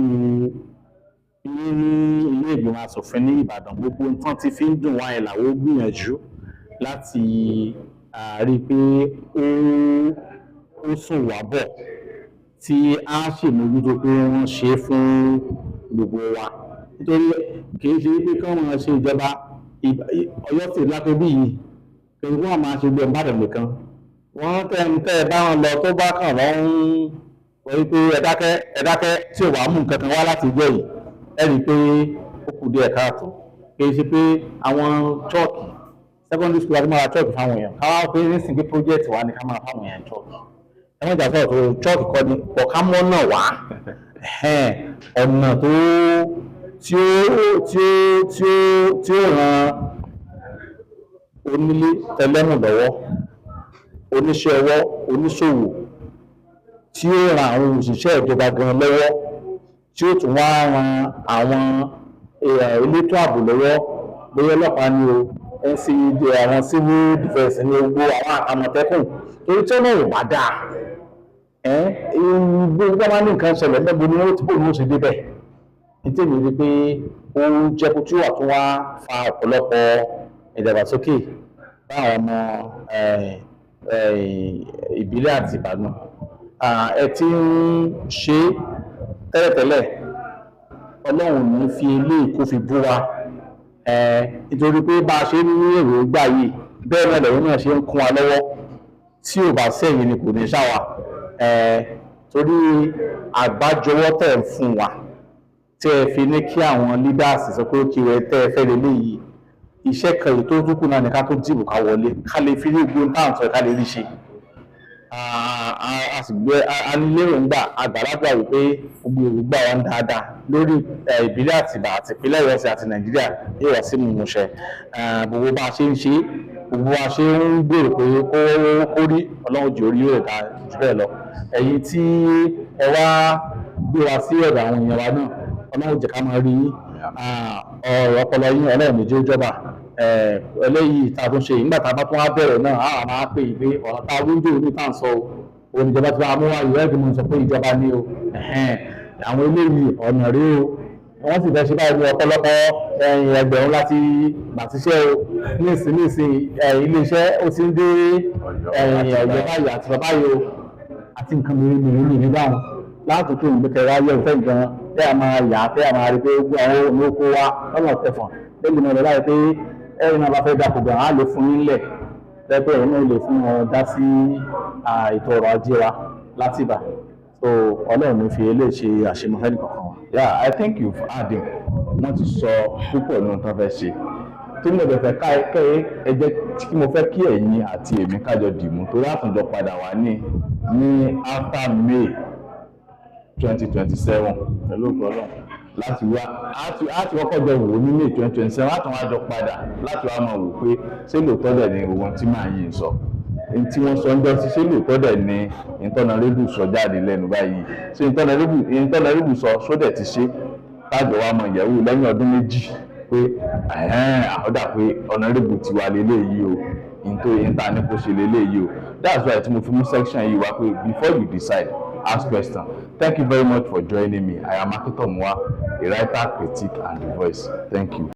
ilé ìgbìmọ̀ asòfin ní Ìbàdàn gbogbo nǹkan tí fi ń dùn wá ẹ̀ làwọn gbìyànjú láti rí i pé ó sùn wá bọ̀ tí a ṣèmójútó pé wọ́n ṣe fún gbogbo wa nítorí kìí ṣe pé kí wọ́n máa ṣe ìjọba Ọ̀yọ́ State lápẹ́ bí yìí kí wọ́n máa ṣe gbé Ìbàdàn nìkan wọ́n tẹ́ bá wọn lọ tó bá kàn lọ́n wọ́n pé ẹ̀dákẹ́ tí ò wá mú nǹkan kan wá láti jẹ́ yìí ẹ rí i pé ó kù díẹ̀ káàtó kìí ṣe pé àwọn chọ́ọ̀kì secondary school àti máa chọ́ọ̀kì fáwọn èèyàn káwá pé nísìnyí pé project wa ni ká máa fáwọn èèyàn chọ́ọ̀kì ẹ̀wọ̀n ìjà sọ̀rọ̀ tó chọ́ọ̀kì kọ́ ni ọ̀kámọ́ náà wá ọ̀nà tó tí ó ran onílé tẹlẹ́mù lọ́wọ́ oníṣẹ́ ọwọ́ oníṣòwò tí ó ran àwọn òṣìṣẹ́ ìjọba gan lọ́wọ́ tí ó tún wá ran àwọn elétò ààbò lọ́wọ́ bóyá ọlọ́pàá ni o NCD àwọn civil defence ní gbogbo àwọn àmọ̀tẹ́kùn torí tí ọ̀nà ò bá dáa gbogbo máa ní nǹkan ṣẹlẹ̀ mẹ́gbọ́n ni ó ti bò ní ó ṣe débẹ̀ nítorí rí pé ó jẹ́ kó tí wà tó wá fa ọ̀pọ̀lọpọ̀ ìdàgbàsókè bá àwọn ọmọ ìbílẹ̀ àti Ìbàdàn ẹ ti ń ṣe tẹ́lẹ̀tẹ́lẹ̀ Ọlọ́run ní fi eléyìí kó fi bú wa nítorí pé bá a ṣe ní èròǹgbà yìí bẹ́ẹ̀ náà lẹ́yìn náà ṣe ń kún wa lọ́wọ́ tí ò bá sẹ́yìn ni kò ní ṣáwa torí àgbájọwọ́ tẹ̀ ń fún wa tẹ́ ẹ fi ní kí àwọn leaders sọ pé ó kí rẹ tẹ́ ẹ fẹ́ lè léyìí iṣẹ́ kan èyí tó dúkù náà ní ká tó dìbò ká wọlé ká lè fi rí ogun táwọn sọ ká lè rí ṣe a sì gbé anilérò ń gbà àgbàlagbà wípé gbogbo èròǹgbà wa ń dáadáa lórí ìbílẹ̀ Àtìbà àti ìpínlẹ̀ Ọ̀yọ́ àti Nàìjíríà yóò wá sí mímúṣẹ gbogbo bá a ṣe ń ṣe gbogbo bá a ṣe ń gbèrò pé kó rí Ọlọ́run jù orí yóò dá jù bẹ́ẹ̀ lọ ẹ̀yin tí ẹ wá gbé wa sí ọ̀dọ̀ àwọn èèyàn wa náà Ọlọ́run jẹ́ ká máa rí ọ̀rọ̀ ọpọlọ yín Ọlọ́run méjì ó jọba eléyìí tá a tún ṣe nígbà tá a bá tún wá bẹ̀rẹ̀ náà a máa pè é pé ọ̀rọ̀ tá a wíńdò ní tá à ń sọ oníjọba tí wàá mú wá ìwé ẹ̀dùnmọ̀ sọ pé ìjọba ní o àwọn eléyìí ọ̀nà rí o wọ́n sì fẹ́ ṣe báyìí ní ọ̀pọ̀lọpọ̀ ẹgbẹ̀rún láti bàtíṣẹ́ o nísìnyí iléeṣẹ́ ó ti ń dé Ọ̀yọ́ báyìí àti bàbá yìí o àti nǹkan mìíràn ní báwọn láti tó ìgbésẹ̀ ráyè òfẹ́ gan tẹ́ a máa yà á tẹ́ a máa rí pé àwọn olóko wa lọ́nà tẹ̀fọ̀n lẹ́yìn náà láì pé ẹ̀rí náà bá fẹ́ dàpò gan á lè fún nílẹ̀ pẹ́pẹ́ òun náà lè fún wọn dá sí ètò ọrọ̀ ajé wa l'Atiba. So Ọlọ́run ní fi eléyìí ṣe àṣemọ́fẹ́ nìkankan wa. Yeah, I think you've had him. Wọ́n ti sọ púpọ̀ nínú tó fẹ́ ṣe. Tó mo fẹ́ ká ẹ jẹ́ kí mo fẹ́ kí ẹ̀yin àti èmi kájọ dìmú torí àtúndọ̀ padà wá ní after May 2027 pẹ̀lú ọ̀pọ̀lọpọ̀ láti wá láti kọ́kọ́ jọ wò ní May 2027 láti wá jọ padà láti wá máa wò pé ṣé lóòótọ́ dẹ̀ ni ohun tí màá yìí sọ ohun tí wọ́n sọ ń jọ sí ṣé lóòótọ́ dẹ̀ ni ìtọ́nàrẹ́bù sọ jáde lẹ́nu báyìí ṣé ìtọ́nàrẹ́bù sọ sódẹ̀ ti ṣe tájọ wá mọ ìyẹ̀wò lẹ́yìn ọdún méjì pé àhọ́dà pé ọ̀nàrẹ́bù ti wà lélẹ́yìí o ìta ní kò ṣe lélẹ́yìí o that's why tí mo fi mú section yìí wá pé before you decide ask question. Thank you very much for joining me. I am Akintomiwa, a writer, critic, and the voice. Thank you.